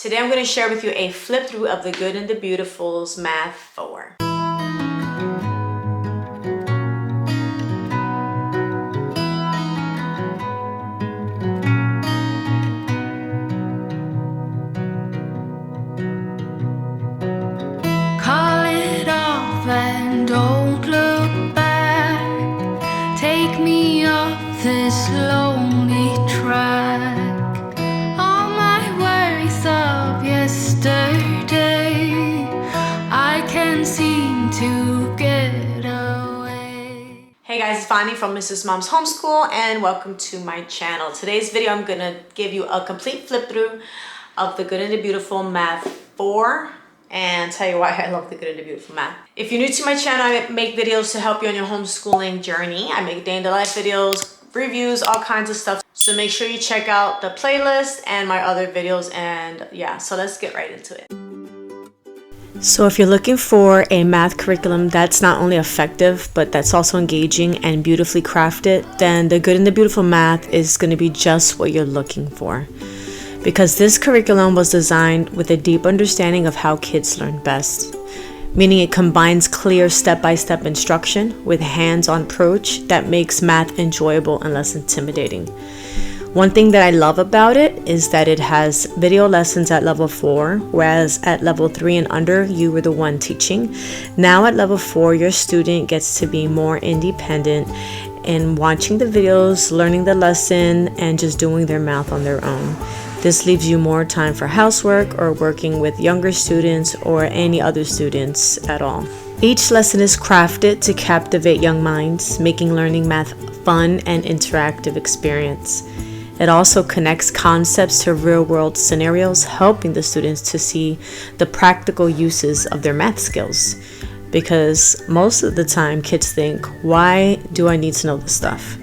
Today I'm going to share with you a flip through of The Good and the Beautiful's Math 4. Call it off and don't look back. Take me off this lonely track. All my worries of yesterday, I can't seem to get away. Hey guys, it's Bonnie from Mrs. Mom's Homeschool and welcome to my channel. Today's video I'm going to give you a complete flip through of The Good and the Beautiful Math 4 and tell you why I love The Good and the Beautiful Math. If you're new to my channel, I make videos to help you on your homeschooling journey. I make day in the life videos, reviews, all kinds of stuff. So make sure you check out the playlist and my other videos, and yeah, so let's get right into it. So if you're looking for a math curriculum that's not only effective, but that's also engaging and beautifully crafted, then The Good and the Beautiful Math is going to be just what you're looking for. Because this curriculum was designed with a deep understanding of how kids learn best, meaning it combines clear step-by-step instruction with hands-on approach that makes math enjoyable and less intimidating. One thing that I love about it is that it has video lessons at level 4, whereas at level 3 and under, you were the one teaching. Now at level 4, your student gets to be more independent in watching the videos, learning the lesson, and just doing their math on their own. This leaves you more time for housework or working with younger students or any other students at all. Each lesson is crafted to captivate young minds, making learning math fun and interactive experience. It also connects concepts to real-world scenarios, helping the students to see the practical uses of their math skills. Because most of the time, kids think, why do I need to know this stuff?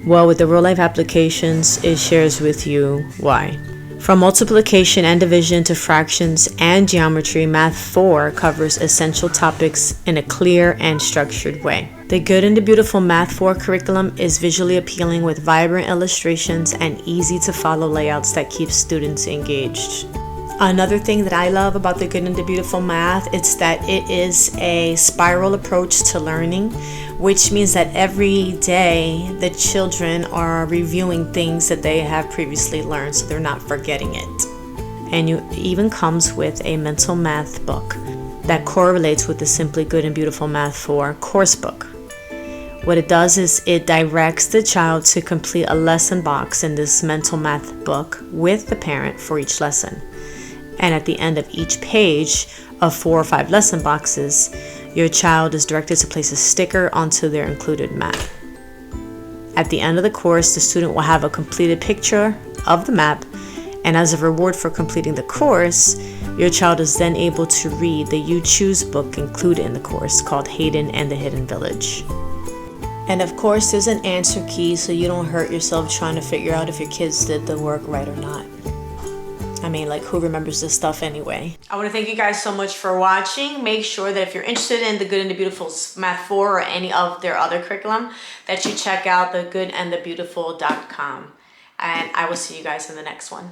Well, with the real-life applications, it shares with you why. From multiplication and division to fractions and geometry, Math 4 covers essential topics in a clear and structured way. The Good and the Beautiful Math 4 curriculum is visually appealing with vibrant illustrations and easy-to-follow layouts that keep students engaged. Another thing that I love about The Good and the Beautiful Math is that it is a spiral approach to learning, which means that every day the children are reviewing things that they have previously learned, so they're not forgetting it. And it even comes with a mental math book that correlates with the Simply Good and Beautiful Math 4 course book. What it does is it directs the child to complete a lesson box in this mental math book with the parent for each lesson. And at the end of each page of 4 or 5 lesson boxes, your child is directed to place a sticker onto their included map. At the end of the course, the student will have a completed picture of the map, and as a reward for completing the course, your child is then able to read the You Choose book included in the course called Hayden and the Hidden Village. And of course, there's an answer key so you don't hurt yourself trying to figure out if your kids did the work right or not. I mean, like, who remembers this stuff anyway? I want to thank you guys so much for watching. Make sure that if you're interested in The Good and the Beautiful Math 4 or any of their other curriculum, that you check out thegoodandthebeautiful.com. And I will see you guys in the next one.